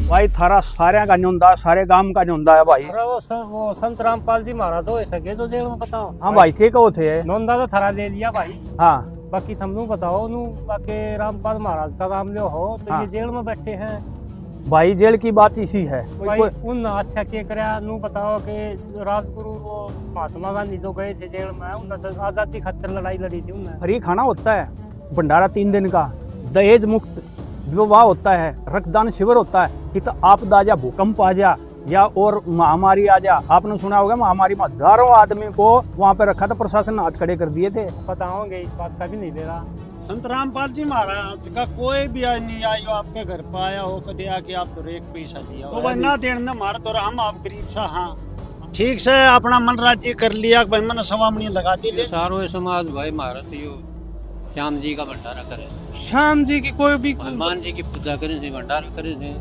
भाई थारा सारे का न्योंदा, सारे गांव का न्योंदा है भाई। अरे वो संत रामपाल जी महाराज हो सके जो जेल में बताओ। हाँ भाई के को थे नोंदा तो थारा ले लिया भाई। हाँ बाकी तुम बताओ नू बाकी रामपाल महाराज का नाम लो हो तो हाँ। ये जेल में बैठे हैं भाई। जेल की बात इसी है भाई। उन अच्छा के करया नू बताओ कि राजगुरु वो महात्मा गांधी जो गए थे जेल में उन्होंने तो आजादी खातिर लड़ाई लड़ी थी उन्होंने। फ्री खाना होता है, भंडारा 3 दिन का, दहेज मुक्त विवाह होता है, रक्तदान शिविर होता है कि तो आपदा जा भूकंप आ जा या और महामारी आ जा। आपने सुना होगा महामारी में हजारों आदमी को वहां पे रखा था, प्रशासन ने हाथ खड़े कर दिए थे। बताओगे इस बात का भी नहीं दे रहा। संत रामपाल जी महाराज का कोई भी नहीं आयो आपके घर पर आया हो कदे आके आप तो एक पैसा दिया तो वह ना देने न मार तो हम आप गरीब सा। हाँ ठीक से अपना मन राज्य कर लिया भाई मन सवामणी लगा दी ले सारो समाज भाई महाराज यो श्याम जी का भंडारा करे, श्याम जी की कोई भी हनुमान जी की पूजा करे थे, भंडारा करे थे,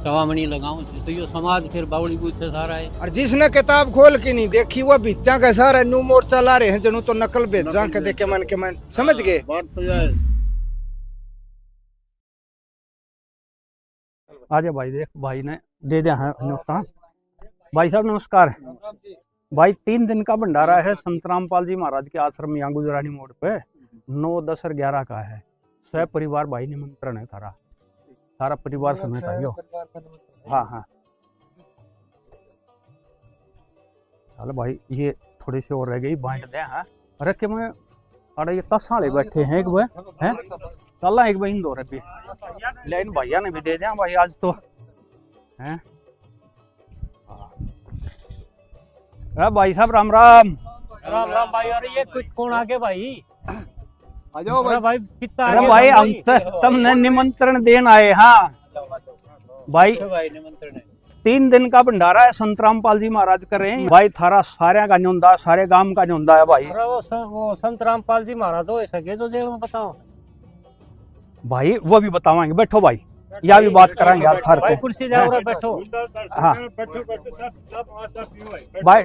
सवामणी लगाऊं थे, तो यो समाज फिर बावली बूझ से सारा है। और जिसने किताब खोल के नहीं देखी वो भित्तियां का सारा न्यू मोर चला रहे हैं जनू तो नकल भेजा के देखे मन समझ गए। आजा भाई, देख भाई ने दे दिया है नुकसान। भाई साहब नमस्कार। भाई 3 दिन का भंडारा है संत रामपाल जी महाराज के आश्रम यहाँ गुजरानी मोड़ पे 9, 10 और 11 का है। स्वयं परिवार भाई निमंत्रण है, सारा परिवार समेत आइयो। हाँ हाँ चलो भाई ये थोड़ी सी और रह गई बांट दे। हाँ अरे के मैं अरे ये 10 साले बैठे हैं एक भाई हैं कल एक भाई इन दो रुपये ले इन भैया ने भी दे दिया भाई आज तो हैं। अरे भाई साहब राम राम। राम राम भाई। अरे ये कुछ कौन आगे भाई? आ जाओ भाई। भाई कितना अरे आगे भाई हम तुमने निमंत्रण देने आए। हाँ भाई 3 दिन का भंडारा है संत रामपाल जी महाराज कर रहे हैं भाई। थारा सारे का न्योंदा, सारे गांव का न्योंदा है भाई। अरे वो संत रामपाल जी महाराज हो सके जो जेल में बताओ। भाई वो भी बतावाएंगे, बैठो भाई, या भी बात कराएंगे आप थार भाई को। कुर्सी जाओ रे बैठो। हाँ भाई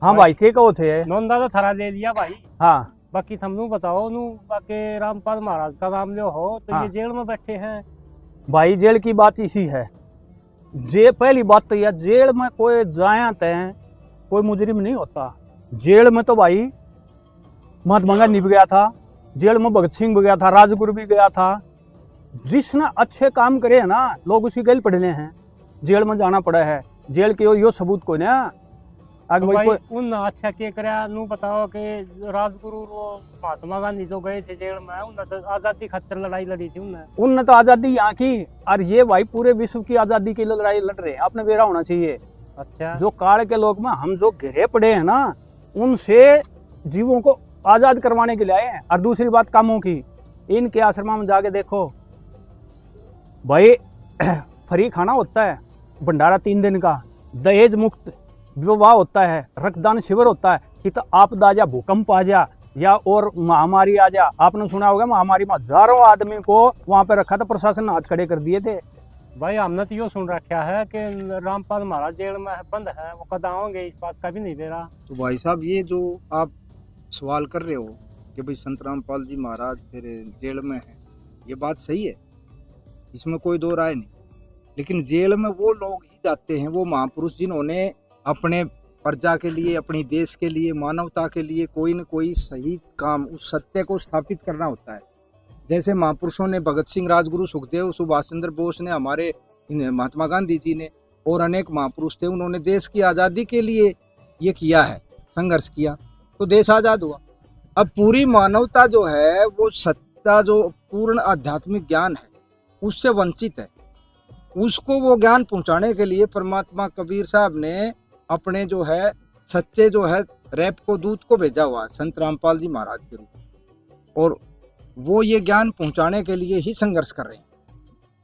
हाँ भाई के को थे नोंदा तो थारा ले लिया भाई। हाँ बाकी तुम बताओ नू बाकी रामपाल महाराज का नाम लो हो तो हाँ। ये जेल में बैठे हैं भाई। जेल की बात इसी है। जे पहली बात तो यह जेल में कोई जायत है, कोई मुजरिम नहीं होता। जेल में तो भाई महात्मा गांधी भी गया था, जेल में भगत सिंह भी गया था, राजगुरु भी गया था। जिसने अच्छे काम करे है ना लोग उसी गल पड़ने हैं, जेल में जाना पड़ा है। जेल के यो सबूत को ना तो भाई उन अच्छा के करया नू बताओ कि राजगुरु वो महात्मा गांधी जो गए थे जेल में उन्होंने तो आजादी खातिर लड़ाई लड़ी थी उनने तो आजादी यहाँ की, और ये भाई पूरे विश्व की आजादी के लिए लड़ाई लड़ रहे हैं। आपने बेरा होना चाहिए। अच्छा जो काल के लोग में हम जो घिरे पड़े हैं ना उनसे जीवों को आजाद करवाने के लिए आए हैं। और दूसरी बात कामों की, इनके आश्रम में जाके देखो भाई फ्री खाना होता है, भंडारा 3 दिन का, दहेज मुक्त विवाह होता है, रक्तदान शिविर होता है कि तो आपदा जा भूकंप आ जा या और महामारी आ जा। आपने सुना होगा महामारी में हजारों आदमी को वहां पे रखा था, प्रशासन ने हाथ खड़े कर दिए थे। भाई हमने तो यो सुन रखा है कि रामपाल महाराज जेल में बंद है, वो कद आओगे इस बात का भी नहीं दे रहा। तो भाई साहब ये जो आप सवाल कर रहे हो कि भाई संत रामपाल जी महाराज फिर जेल में है, ये बात सही है, इसमें कोई दो राय नहीं। लेकिन जेल में वो लोग ही जाते हैं, वो महापुरुष जिन्होंने अपने प्रजा के लिए, अपनी देश के लिए, मानवता के लिए कोई न कोई सही काम, उस सत्य को स्थापित करना होता है। जैसे महापुरुषों ने भगत सिंह, राजगुरु, सुखदेव, सुभाष चंद्र बोस ने, हमारे महात्मा गांधी जी ने और अनेक महापुरुष थे, उन्होंने देश की आज़ादी के लिए ये किया है, संघर्ष किया, तो देश आज़ाद हुआ। अब पूरी मानवता जो है वो सत्ता, जो पूर्ण आध्यात्मिक ज्ञान है उससे वंचित है। उसको वो ज्ञान पहुंचाने के लिए परमात्मा कबीर साहब ने अपने जो है सच्चे जो है रैप को दूत को भेजा हुआ है, संत रामपाल जी महाराज के रूप में, और वो ये ज्ञान पहुंचाने के लिए ही संघर्ष कर रहे हैं,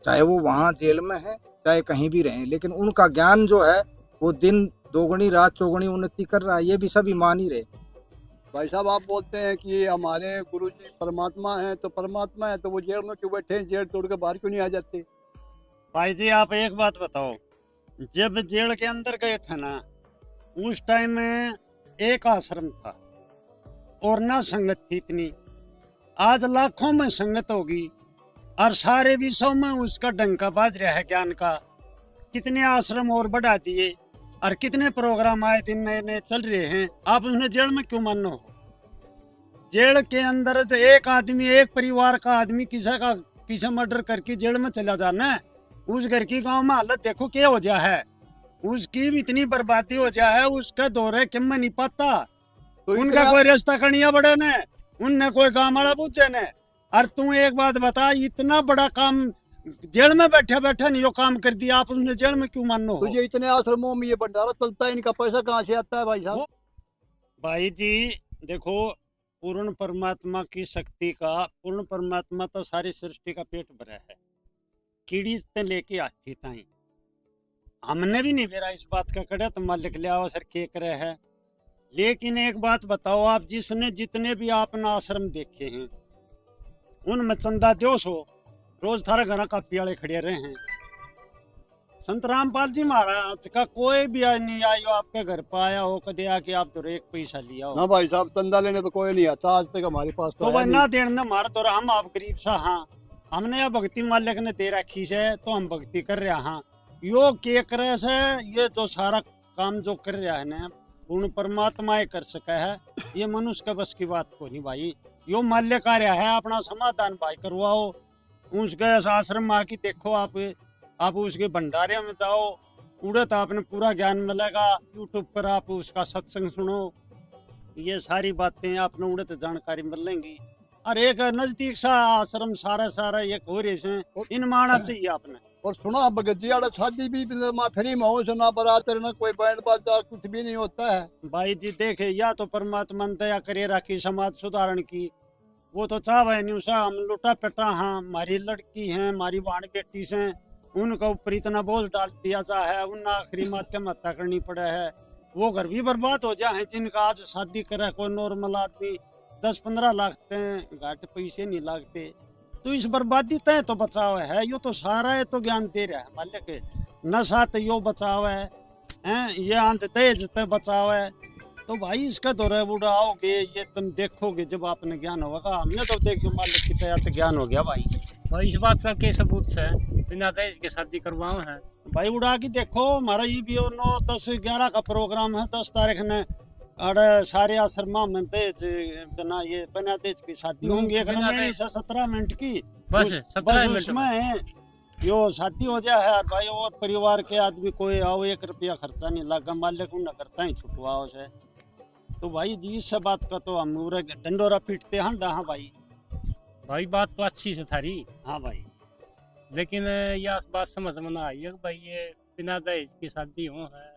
चाहे वो वहाँ जेल में है चाहे कहीं भी रहें। लेकिन उनका ज्ञान जो है वो दिन दोगुनी रात चौगुनी उन्नति कर रहा है, ये भी सब मान ही रहे। भाई साहब आप बोलते हैं कि हमारे गुरु जी परमात्मा हैं, तो परमात्मा है तो वो जेल में क्यों बैठे हैं, जेल तोड़ के बाहर क्यों नहीं आ जाते? भाई जी आप एक बात बताओ, जब जेल के अंदर गए थे ना उस टाइम में एक आश्रम था और ना संगत थी इतनी। आज लाखों में संगत होगी और सारे विषयों में उसका डंका बाज रहा है ज्ञान का। कितने आश्रम और बढ़ा दिए और कितने प्रोग्राम आए दिन नए नए चल रहे हैं। आप उन्हें जेल में क्यों मानो? जेल के अंदर तो एक आदमी, एक परिवार का आदमी किसी मर्डर करके जेल में चला जाना है। उस घर की गांव में हालत देखो क्या हो जा है, उसकी भी इतनी बर्बादी हो जा है, उसका दौरे किम में नहीं पाता। तो उनका इतना- कोई रिश्ता कनिया बड़े ने, उनने कोई गाँव वाला पूछे ने। और तू एक बात बता, इतना बड़ा काम जेल में बैठे बैठे नहीं यो काम कर दिया, आप उन्हें जेल में क्यों मानो हो? तो ये इतने आश्रमों में ये भंडारा चलता है, इनका पैसा कहाँ से आता है भाई साहब? भाई जी देखो, पूर्ण परमात्मा की शक्ति का, पूर्ण परमात्मा तो सारी सृष्टि का पेट भरा है, कीड़ी से लेके हाथी ताई। हमने भी नहीं मेरा इस बात का कड़ा तो मालिक ले आओ सर के करे है। लेकिन एक बात बताओ, आप जिसने जितने भी आपने आश्रम देखे हैं उनमें चंदा दो सो रोज थारा घर कापी वाले खड़े रहे हैं। संत रामपाल जी महाराज का कोई भी नहीं आयो आपके घर पर आया हो कदे आके आप तो एक पैसा लिया हो? हाँ भाई साहब, चंदा लेने तो कोई नहीं आता आज तक हमारे पास तो तो भाई है ना नहीं। देना मार तो हम आप गरीब सा। हाँ, हमने यह भक्ति मालिक ने दे रखी है तो हम भक्ति कर रहे हैं। हाँ, यो के करे से ये जो सारा काम जो कर रहा है ना, पूर्ण परमात्मा ही कर सका है, ये मनुष्य का बस की बात को नहीं भाई। यो माल्य कार्य है, अपना समाधान भाई करवाओ। उसके आश्रम में आके देखो, आप उसके भंडारे में जाओ, उड़े तो आपने पूरा ज्ञान मिलेगा। यूट्यूब पर आप उसका सत्संग सुनो, ये सारी बातें आपने उड़े तो जानकारी मिलेंगी। और एक नजदीक सा आश्रम सारा एक हो रहे से इन माना चाहिए आपने। और सुना भगत जी आड़ा शादी भी फ्री में हो, ना बारात ना कोई बैंड बाजा कुछ भी नहीं होता है। भाई जी देखे, या तो परमात्मा ने दया करे रखी समाज सुधारण की, वो तो चाह है नहीं उसा हम लुटा पेटा। हाँ, हमारी लड़की है, हमारी बहन बेटी से उनका ऊपर इतना बोझ डाल दिया जा है, उन आखिरी माध्यम हत्या करनी पड़े है। वो घर भी बर्बाद हो जाए जिनका आज शादी करे कोई नॉर्मल आदमी 10-15 लाख घाटे पैसे नहीं लागते। तो इस बर्बादी तय तो बचाव है, यो तो सारा है तो ज्ञान दे रहा है मालिक। नशा तो यो बचाव है, ये अंत तेज तो बचाव है। तो भाई इसका दौरा उड़ाओगे, ये तुम देखोगे जब आपने ज्ञान होगा। हमने तो देखो मालिक की तैयार तो ज्ञान हो गया भाई। भाई इस बात का क्या सबूत है? बिना दहेज के शादी करवाओ है भाई उड़ा के देखो, हमारा ये भी 9, 10, 11 का प्रोग्राम है। 10 तारीख ने अरे सारे आश्रमा में दहेज बिना दहेज की शादी होंगी। एक बिना रमणीय से 17 मिनट की बस 17 मिनट उसमें है यो शादी हो जाए है। और भाई और परिवार के आदमी कोई आओ, 1 रुपया खर्चा नहीं लगा, मालिक उन्हें करता ही छुटवाओ से। तो भाई जी इस बात का तो हम डंडोरा पीटते हैं। हाँ भाई, भाई बात तो अच्छी से थारी, हाँ भाई। लेकिन यह बात समझ में ना आई है कि भाई ये बिना दहेज की शादी हो है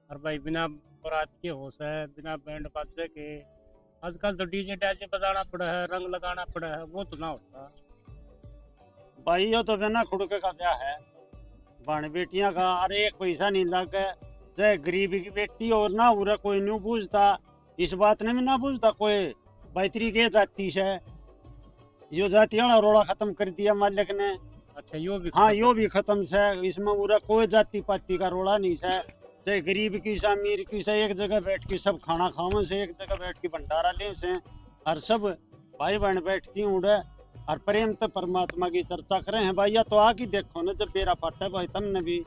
और भाई बिना बारात के हो है, बिना बैंड बाजे के। आजकल तो डीजे डाजे बजाना पड़ा है, रंग लगाना पड़ा है, वो तो ना होता भाई ये तो बिना खुड़के का ब्याह है, बहन बेटियां का। अरे एक पैसा नहीं लग चाहे गरीबी की बेटी और ना उरा कोई नहीं पूछता, इस बात ने भी ना पूछता कोई बैतरी के जाति से। यो जातियां रोड़ा खत्म कर दिया मालिक ने। अच्छा यो भी हाँ, यो भी खत्म से, इसमें उरा कोई जाति पाति का रोड़ा नहीं से। चाहे गरीब की से अमीर की से, एक जगह बैठ के सब खाना खावे से, एक जगह बैठ के भंडारा ले से, और सब भाई बहन बैठ के उड़े और प्रेम तो परमात्मा की चर्चा करें हैं। भाई या तो आके देखो ना, जब बेरा फटा भाई तुमने भी,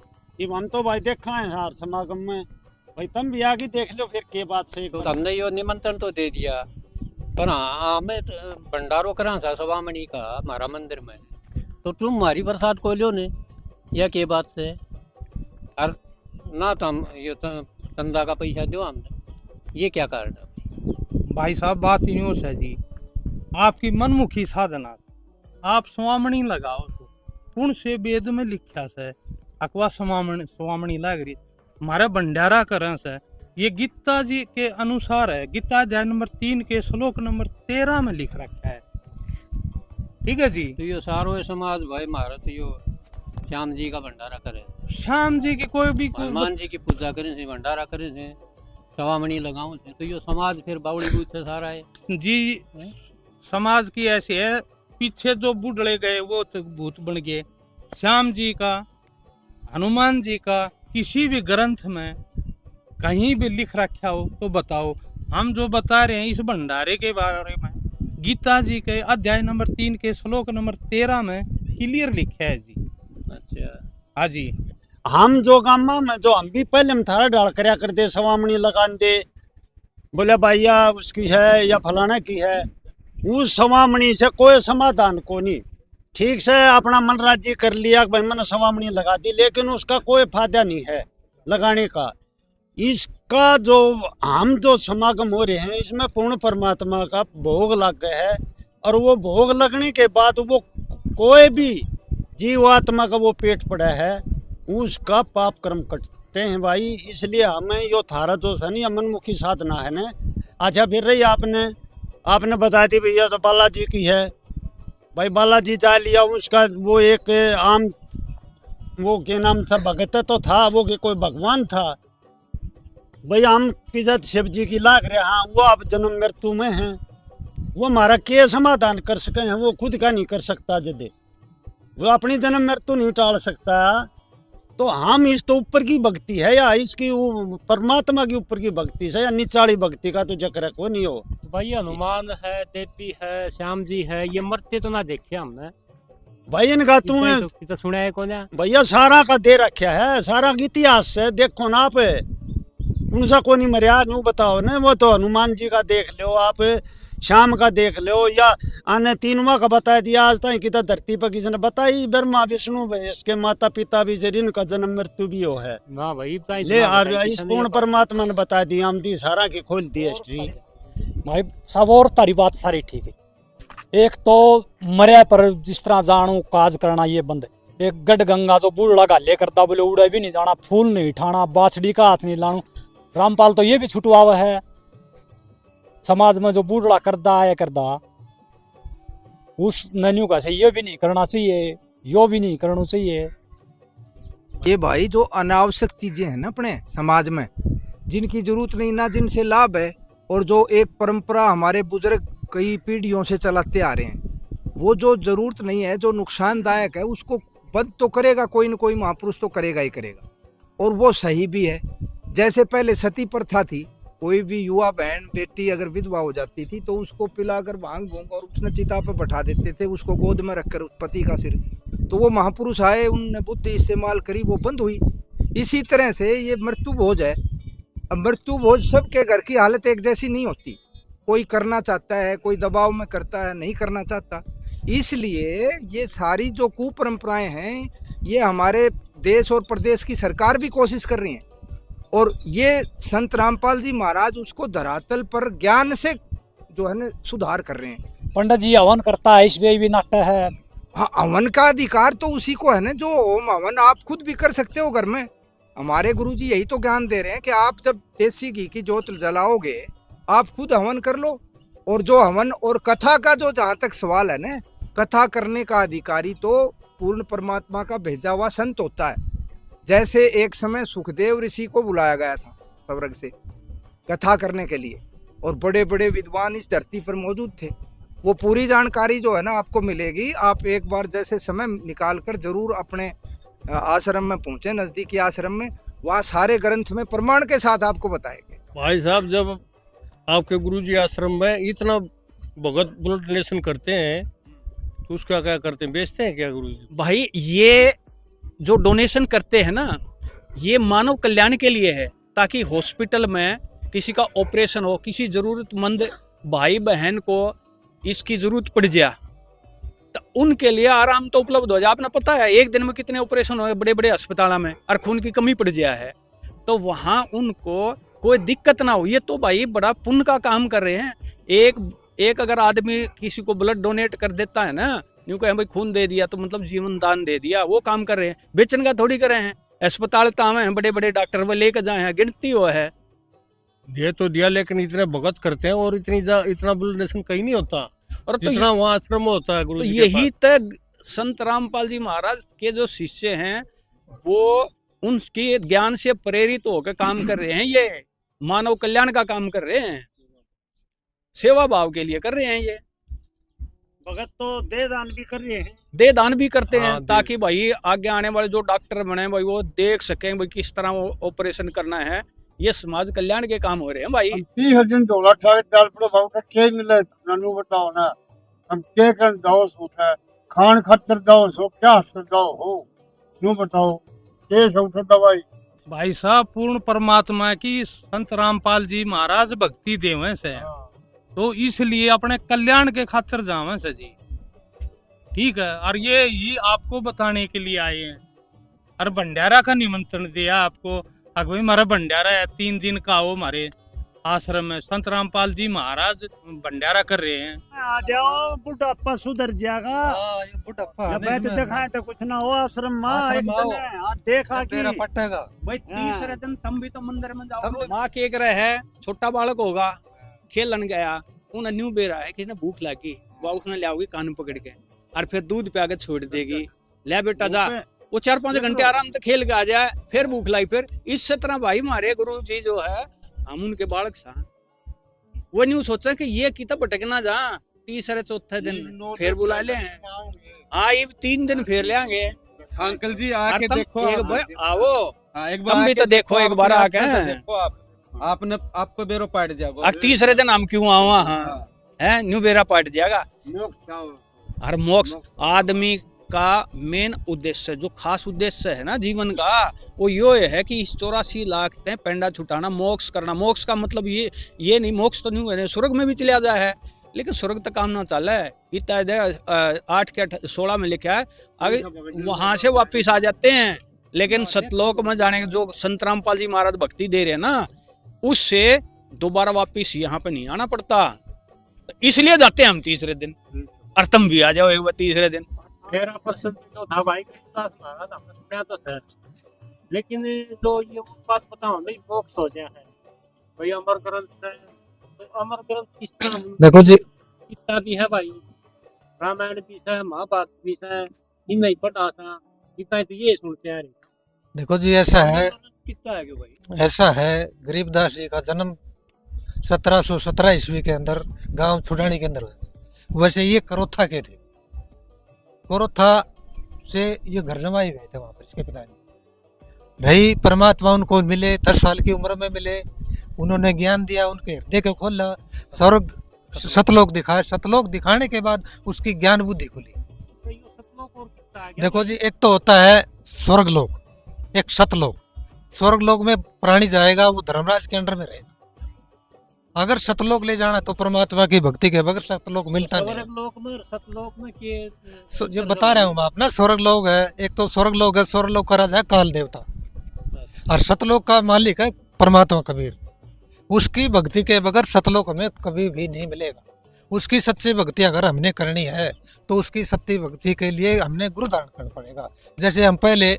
ये हम तो भाई देखा है हर समागम में, भाई तुम भी आगे देख लो फिर के बात से। तो हमने यो निमंत्रण तो दे दिया, पर हाँ हमें भंडारो करा था सवामणि का हमारा मंदिर में, तो तुम हमारी प्रसाद को लो ने, यह के बात से? और ना तो हम ये चंदा का पैसा दो हमने, ये क्या कारण है? भाई साहब बात यूँ है जी, आपकी मनमुखी साधना, आप स्वामणी लगाओ तो पुण्य से वेद में लिखा से अकवा स्वामणी लग रही हमारा भंडारा करें से। ये गीता जी के अनुसार है, गीता अध्याय नंबर 3 के श्लोक नंबर 13 में लिख रखा है। ठीक है जी। तो यो सारो समाज भाई मारा तो यो श्याम जी का भंडारा करे, श्याम जी की कोई भी हनुमान जी की पूजा करें से, भंडारा करें से, सवामणि लगाऊं से, तो यो समाज फिर बावड़ी बूथ से सारा है जी। समाज की ऐसी है, पीछे जो बुढ़े गए वो तो भूत बन गए। श्याम जी का, हनुमान जी का किसी भी ग्रंथ में कहीं भी लिख रखा हो तो बताओ। हम जो बता रहे हैं इस भंडारे के बारे में, गीता जी के अध्याय नंबर 3 के श्लोक नंबर 13 में क्लियर लिखा है जी। अच्छा हाँ जी। हम जो गामा में जो हम भी पहले में थारा डाल करया करते सवामणी लगा दे, बोले भैया उसकी है या फलाना की है, उस सवामणी से कोई समाधान को नहीं। ठीक से अपना मन राजी कर लिया भाई मैंने सवामणी लगा दी, लेकिन उसका कोई फायदा नहीं है लगाने का। इसका जो हम जो समागम हो रहे हैं इसमें पूर्ण परमात्मा का भोग लग गया है, और वो भोग लगने के बाद वो कोई भी जीवात्मा का वो पेट पड़ा है उसका पाप कर्म कटते हैं भाई। इसलिए हमें यो थारा जो है नहीं मनमुखी साधना है ना। अच्छा फिर रही आपने बता दी भैया तो बालाजी की है भाई, बालाजी जा लिया उसका वो एक आम वो के नाम था भगत तो था वो कि कोई भगवान था भाई। हम पिजत शिव जी की लाग रहे, हाँ वो अब जन्म मृत्यु में हैं, वो हमारा क्या समाधान कर सके हैं, वो खुद का नहीं कर सकता। यदि वो अपनी जन्म मृत्यु नहीं टाल सकता तो हम इस तो ऊपर की भक्ति है या इसकी परमात्मा की ऊपर की भक्ति से या निचाली भक्ति का तो चक्र को नहीं हो। तो भाई हनुमान है, देवी है, श्याम जी है, ये मरते तो ना देखे हमने भाई इनका तुम्हें तो सुना है कौन है भैया सारा का दे रखा है, सारा इतिहास से देखो ना आप, उनसा को नहीं मरिया नू बताओ ना। वो तो हनुमान जी का देख लो आप, शाम का देख लो, या आने तीनवा का बता दिया आज तक कि धरती पर किसी ने बताई ब्रह्मा विष्णु इसके माता पिता भी जरिन का जन्म मृत्यु भी हो है ना भाई ले। और इस पूर्ण परमात्मा ने बता दी, हम दी सारा की खोल दी हिस्ट्री भाई सब और तारी बात सारी ठीक है। एक तो मरिया पर जिस तरह जानू काज करना ये बंद है। एक गढ़ गंगा जो बूढ़ा गाले करता बोले उड़े भी नहीं जाना, फूल नहीं उठाना, बाछड़ी का हाथ नहीं लानू। रामपाल तो ये भी छुटवावा है समाज में जो बूढ़ा करदा है करदा उस नन्यू का से ये भी नहीं करना चाहिए, यो भी नहीं करना चाहिए। ये भाई जो अनावश्यक चीजें हैं ना अपने समाज में, जिनकी जरूरत नहीं ना जिनसे लाभ है, और जो एक परंपरा हमारे बुजुर्ग कई पीढ़ियों से चलाते आ रहे हैं, वो जो जरूरत नहीं है जो नुकसानदायक है उसको बंद तो करेगा कोई न कोई महापुरुष तो करेगा ही करेगा, और वो सही भी है। जैसे पहले सती प्रथा थी, कोई भी युवा बहन बेटी अगर विधवा हो जाती थी तो उसको पिलाकर भांग भूंग और उसने चिता पर बैठा देते थे, उसको गोद में रखकर उस पति का सिर। तो वो महापुरुष आए, उनने बुद्धि इस्तेमाल करी, वो बंद हुई। इसी तरह से ये मृत्यु भोज है। अब मृत्यु भोज सबके घर की हालत एक जैसी नहीं होती, कोई करना चाहता है, कोई दबाव में करता है, नहीं करना चाहता। इसलिए ये सारी जो कुपरंपराएं हैं ये हमारे देश और प्रदेश की सरकार भी कोशिश कर रही है, और ये संत रामपाल जी महाराज उसको धरातल पर ज्ञान से जो है ना सुधार कर रहे हैं। पंडित जी हवन करता है इसमें भी नाट्य है। हाँ, हवन का अधिकार तो उसी को है ना, जो होम हवन आप खुद भी कर सकते हो घर में। हमारे गुरुजी यही तो ज्ञान दे रहे हैं कि आप जब देसी घी की जोत जलाओगे आप खुद हवन कर लो। और जो हवन और कथा का जो जहाँ तक सवाल है ना, कथा करने का अधिकारी तो पूर्ण परमात्मा का भेजा हुआ संत होता है। जैसे एक समय सुखदेव ऋषि को बुलाया गया था स्वर्ग से कथा करने के लिए, और बड़े बड़े विद्वान इस धरती पर मौजूद थे। वो पूरी जानकारी जो है ना आपको मिलेगी, आप एक बार जैसे समय निकाल कर जरूर अपने आश्रम में पहुंचे, नजदीकी आश्रम में, वहाँ सारे ग्रंथ में प्रमाण के साथ आपको बताएंगे। भाई साहब जब आपके गुरुजी आश्रम में इतना भगत ब्लड डोनेशन करते हैं तो उसका क्या करते हैं, बेचते हैं क्या गुरुजी? भाई ये जो डोनेशन करते हैं ना ये मानव कल्याण के लिए है, ताकि हॉस्पिटल में किसी का ऑपरेशन हो, किसी जरूरतमंद भाई बहन को इसकी जरूरत पड़ जाए तो उनके लिए आराम तो उपलब्ध हो जाए। आपने पता है एक दिन में कितने ऑपरेशन हो बड़े बड़े अस्पतालों में, और खून की कमी पड़ जाए है तो वहाँ उनको कोई दिक्कत ना हो। ये तो भाई बड़ा पुण्य का काम कर रहे हैं। एक अगर आदमी किसी को ब्लड डोनेट कर देता है ना, यूँ कहें भाई खून दे दिया तो मतलब जीवन दान दे दिया, वो काम कर रहे हैं, बेचन का थोड़ी कर रहे हैं। अस्पताल तावे हैं बड़े बड़े डॉक्टर वो लेकर जाए हैं, गिनती हुआ है। ये तो दिया लेकिन इतने भगत करते हैं और इतना ब्लड डोनेशन कहीं नहीं होता, और तो जितना वहाँ आश्रम में होता है गुरुजी तो के यही पास। तक संत रामपाल जी महाराज के जो शिष्य हैं वो उनके ज्ञान से प्रेरित होकर काम कर रहे हैं। ये मानव कल्याण का काम कर रहे हैं, सेवा भाव के लिए कर रहे हैं। ये भगत तो दे दान भी कर रहे हैं, दे दान भी करते हैं, हाँ, ताकि भाई आगे आने वाले जो डॉक्टर बने भाई वो देख सकें भाई किस तरह वो ऑपरेशन करना है। ये समाज कल्याण के काम हो रहे हैं भाई। 30 दिन डोला ठाड़े दाल पड़ो भाव का के मिले नानू बताओ ना, हम के कर दाव सूठा खान खातर जाओ सो क्या जाओ हो यूं बताओ ये सब दवाई भाई साहब पूर्ण परमात्मा की संत रामपाल जी महाराज भक्ति देवे से, तो इसलिए अपने कल्याण के खातिर जावे से जी। ठीक है, और ये आपको बताने के लिए आए हैं और भंडारा का निमंत्रण दिया आपको। अगर भाई हमारा भंडारा है 3 दिन का, वो हमारे आश्रम में संत रामपाल जी महाराज भंडारा कर रहे हैं। आ जाओ बुढ़ापा सुधर जाएगा। जब बैठ दिखाए तो कुछ ना हो आश्रम में एक दिन है, देखा कि पटेगा भाई तीसरे दिन तुम भी तो मंदिर में जाओ। माँ के एक रहे छोटा बालक होगा, खेलन गया, उन्हें न्यू बेरा है कि भूख लगी, वह उसने ले आओगी कान पकड़ के और फिर दूध पे आके छोड़ देगी, ले बेटा जा। वो 4-5 घंटे आराम से खेल के आ जाए, फिर भूख लाई। फिर इस तरह भाई हमारे गुरु जी जो है, हम उनके बालक सा, वो नहीं सोचा कि ये कितना भटकना जा, तीसरे चौथे दिन फिर बुला ले। हाँ, ये 3 दिन फिर ले आएंगे। अंकल जी आके देखो, एक बार आओ, एक तुम भी तो देखो एक बार आके। आपने आपको बेरो पाट जाएगा। और तीसरे दिन हम क्यों आओ? हाँ है, न्यू बेरा पाट जाएगा। और मोक्ष आदमी का मेन उद्देश्य, जो खास उद्देश्य है ना जीवन का, वो ये है कि इस 84 लाख ते पेंडा छुटाना, मोक्ष करना। मोक्ष का मतलब ये नहीं, मोक्ष तो नहीं है, स्वर्ग में भी चले जाए है, लेकिन स्वर्ग तक काम ना चल है। गीता 8 के 16 में लिखा है, आगे वहां से वापिस आ जाते हैं। लेकिन सतलोक में जाने के जो संत रामपाल जी महाराज भक्ति दे रहे हैं ना, उससे दोबारा वापिस यहाँ पे नहीं आना पड़ता, इसलिए जाते हैं हम तीसरे दिन। और तुम भी आ जाओ एक बार तीसरे दिन। 13% जो था भाई महाराज हमने सुना तो है, लेकिन जो ये बात बताओ नहीं, मोक्ष हो गया है भाई, अमर ग्रंथ है, तो अमर ग्रंथ किस तरह देखो जी, कितना भी है भाई, रामायण भी है, महाभारत भी है, इन नहीं पढ़ा था कितना, तो ये सुनते हैं। देखो जी ऐसा है, कितना है क्यों भाई? ऐसा है, गरीबदास जी का जन्म 1717 ईस्वी के अंदर गांव छुड़ानी के अंदर हुआ। वैसे ये करोथा के थे, करोथा से ये घर जमाए गए थे वहां पर इसके पिताजी। भाई परमात्मा उनको मिले, 10 साल की उम्र में मिले, उन्होंने ज्ञान दिया, उनके हृदय को खोला, स्वर्ग सतलोक दिखाया, सतलोक दिखाने के बाद उसकी ज्ञान बुद्धि खुली। देखो जी, एक तो होता है स्वर्गलोक, एक सतलोक। स्वर्गलोक में प्राणी जाएगा, वो धर्मराज के अंडर में रहेगा। अगर सतलोक ले जाना तो परमात्मा की भक्ति के बगैर सतलोक मिलता नहीं। सतलोक में जो बता रहा हूँ मैं अपना, स्वर्गलोक है, एक तो स्वर्गलोक है, स्वर्गलोक का राजा है काल देवता, और सतलोक का मालिक है परमात्मा कबीर। उसकी भक्ति के बगैर सतलोक हमें कभी भी नहीं मिलेगा। उसकी सच्ची भक्ति अगर हमने करनी है तो उसकी सच्ची भक्ति के लिए हमने गुरु धारण करना पड़ेगा। जैसे हम पहले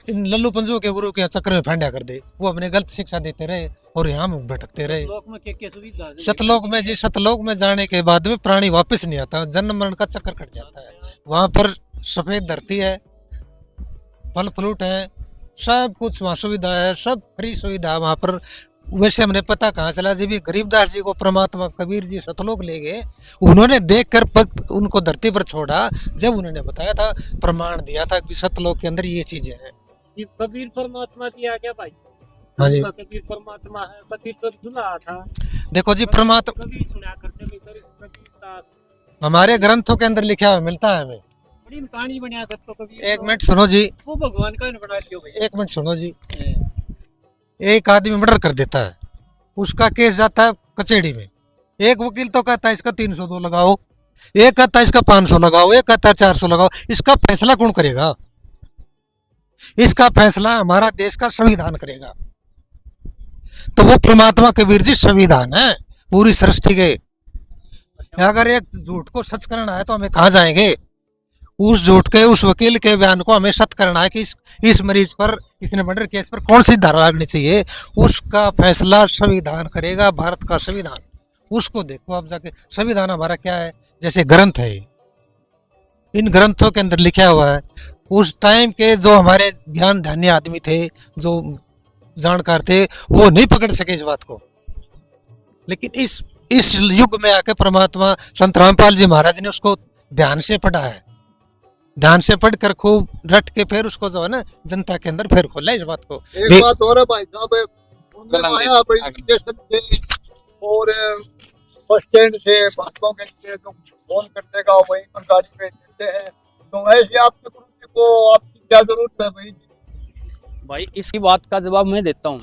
इन लल्लू पंजू के गुरु के चक्कर में फंडा कर दे, वो हमने गलत शिक्षा देते रहे और यहाँ में भटकते रहे। सतलोक में जी, सतलोक में जाने के बाद में प्राणी वापस नहीं आता, जन्म मरण का चक्कर कट जाता है। वहाँ पर सफेद धरती है, फल फ्रूट है, सब कुछ वहाँ सुविधा है, सब फ्री सुविधा है वहाँ पर। वैसे हमने पता कहाँ चला जी, भी गरीबदास जी को परमात्मा कबीर जी सतलोक ले गए, उन्होंने देखकर उनको धरती पर छोड़ा, जब उन्होंने बताया था, प्रमाण दिया था कि सतलोक के अंदर ये चीजें हैं। ये कबीर परमात्मा की आ गया भाई। हाँ जी, कबीर परमात्मा है, कबीर तो सुना था। देखो जी, परमात्मा कबीर सुना करते कबीर हमारे ग्रंथों के अंदर लिखा हुआ मिलता है हमें। बड़ी कहानी बना सकते कबीर। एक मिनट सुनो जी, वो भगवान का बना दियो भाई। एक मिनट सुनो जी। एक आदमी मर्डर कर देता है, उसका केस जाता है कचहरी में। एक वकील तो कहता है इसका 302 लगाओ, एक कहता है इसका 500 लगाओ, एक कहता है 400 लगाओ। इसका फैसला कौन करेगा? इसका फैसला हमारा देश का संविधान करेगा। तो वो परमात्मा कबीर जी संविधान है पूरी सृष्टि के। अगर एक झूठ को सच करना है तो हमें कहाँ जाएंगे? उस झूठ के, उस वकील के बयान को हमें सत्य करना है कि इस मरीज पर, इसने मर्डर केस पर कौन सी धारा लगनी चाहिए। उसका फैसला संविधान करेगा, भारत का संविधान। उसको देखो आप जाके, संविधान हमारा क्या है, जैसे ग्रंथ है, इन ग्रंथों के अंदर लिखा हुआ है। उस टाइम के जो हमारे ज्ञान ध्यानी आदमी थे, जो जानकार थे, वो नहीं पकड़ सके इस बात को। लेकिन इस युग में आके परमात्मा संत रामपाल जी महाराज ने उसको ध्यान से पढ़ा है, ध्यान से पढ़कर खूब रट के फिर उसको जो है ना जनता के अंदर फिर खोला इस बात को। एक बात और है भाई साहब, आया और बस स्टैंड से बातों के लिए तो फोन कर देगा, वहीं पर गाड़ी पे बोलते हैं। तो ऐसे आपके गुरु जी को आपकी क्या जरूरत है भाई? भाई इसी बात का जवाब मैं देता हूँ।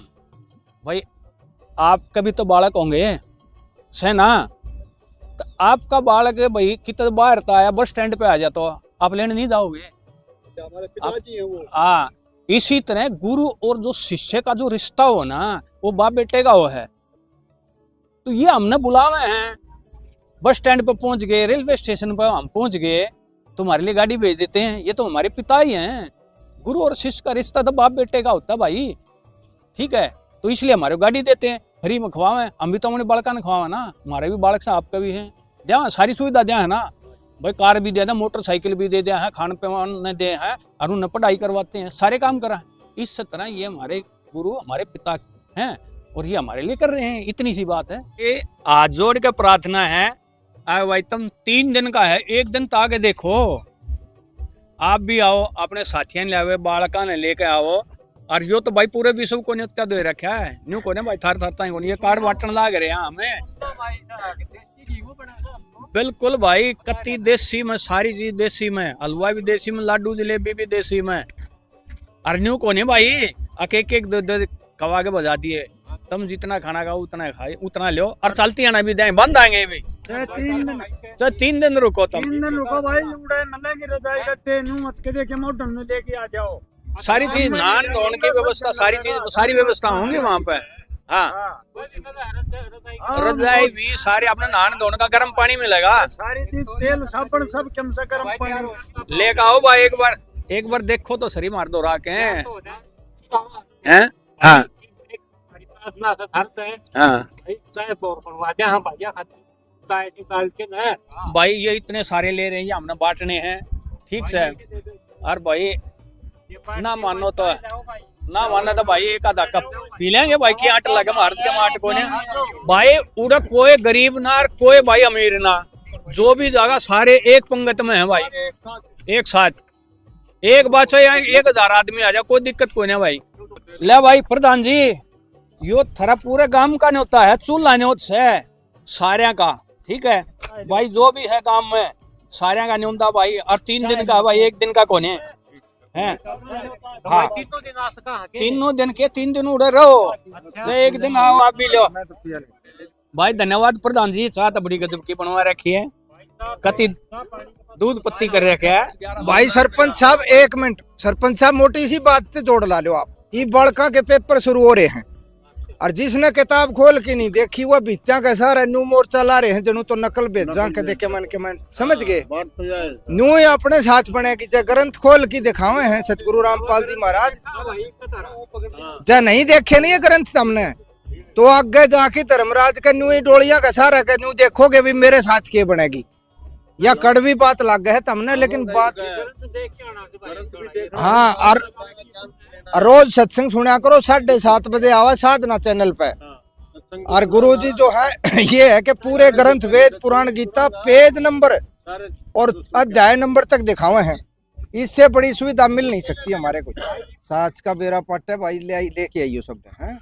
भाई आपका भी तो बालक होंगे है ना, तो आपका बालक भाई कितना बाहर था आया बस स्टैंड पे आ जाता तो आप लेने नहीं जाओगे? हमारे पिताजी हैं वो। हाँ, इसी तरह गुरु और जो शिष्य का जो रिश्ता हो ना वो बाप बेटे का हो है। तो ये हमने बुलावे हैं, बस स्टैंड पे पहुंच गए, रेलवे स्टेशन पर हम पहुंच गए, तुम्हारे लिए गाड़ी भेज देते हैं। ये तो हमारे पिता ही हैं। गुरु और शिष्य का रिश्ता तो बाप बेटे का होता भाई, ठीक है। तो इसलिए हमारे गाड़ी देते हैं, फ्री में खवावे। हम भी तो अपने बालका ने खवावा ना, हमारे भी बालक से आपका भी है, दिया सारी सुविधा दिया है ना भाई। कार भी दे दें, मोटरसाइकिल भी दे दिया है, खान पान दे हैं, और उन्हें पढ़ाई करवाते हैं, सारे काम करा है। इस तरह ये हमारे गुरु हमारे पिता हैं और ये हमारे लिए कर रहे हैं। इतनी सी बात है। ये हाथ जोड़ के प्रार्थना है भाई, तुम 3 दिन का है, 1 दिन तो आगे देखो। आप भी आओ, अपने साथियों ले आओ, बालका ने लेके आओ। और यो तो भाई पूरे विश्व को न्योता दे रखा है, न्यू को भाई थार थारता ही ये कार्ड बांटन लाग रहे हैं हमें। बिल्कुल भाई, कत्ती देसी में, सारी चीज देसी में, हलवा भी देसी में, लाडू जलेबी भी देसी में। और न्यू को नहीं भाई एक दो कवा के बजा दिए, तुम जितना खाना खाओ उतना खाए, उतना लो। और चलती आना भी दें, बंद आएंगे भी। 3 दिन रुको, तुम 3 दिन रुको भाई। उड़े मल्ले की रजाई करते नू मत के देखे मोटन में लेके आ जाओ। सारी चीज नहान धोने की व्यवस्था, सारी चीज, सारी व्यवस्था होंगी वहाँ पे। हाँ, रजाई भी सारे अपने नहान धोने का गर्म पानी मिलेगा, सारी चीज तेल साबुन सब कम से गर्म पानी लेके आओ भाई। एक बार देखो तो सरी मार दो राके हैं। हाँ हाँ, भाई ये इतने सारे ले रहे हैं, ये हमने बांटने हैं, ठीक से। और भाई ना मानो तो भाई एक आधा कप पी लेंगे भाई, की आट लगे भारत के माट को ने भाई। उड़ा कोई गरीब ना और कोई भाई अमीर ना, जो भी जगह सारे एक पंगत में है भाई, एक साथ। एक बात यहाँ 1000 आदमी आ जाए, कोई दिक्कत कोई नहीं भाई। ले भाई प्रधान जी, यो थरा पूरे गांव का न्योता है, चूल्हा न्योत है सारे का, ठीक है भाई। जो भी है गांव में सारे का न्योता भाई। और 3 दिन का भाई, 1 दिन का कोने है। हाँ, 3 दिन के 3 दिन उड़े रहो, तो 1 दिन आओ आप भी लो भाई। धन्यवाद प्रधान जी, चाह तो बड़ी गजब की बनवा रखी है, कति दूध पत्ती कर रखे है भाई। सरपंच साहब 1 मिनट, सरपंच साहब मोटी सी बात से जोड़ ला लो आप। ये बड़का के पेपर शुरू हो रहे हैं, और जिसने किताब खोल के नहीं देखी वो भित्तियां का सारा न्यू मोर्चा ला रहे हैं, जनू तो नकल भेजा के देखे मन के मन, समझ गए। न्यू ही अपने साथ बनेगी, जब ग्रंथ खोल के दिखावे हैं सतगुरु रामपाल जी महाराज, जब नहीं देखे नहीं ग्रंथ हमने, तो आगे जाके धर्मराज का न्यू ही डोलिया का सारा का न्यू देखोगे भी मेरे साथ के बनेगी। या कड़वी बात लग गए हमने, लेकिन बात हाँ। और रोज सत्संग सुना करो, 7:30 बजे आवा साधना चैनल पे। और गुरुजी जो है ये है कि पूरे ग्रंथ वेद पुराण गीता पेज नंबर और अध्याय नंबर तक दिखावे हैं। इससे बड़ी सुविधा मिल नहीं सकती हमारे को। साच का बेरा पट है भाई, लेके आइयो सब है।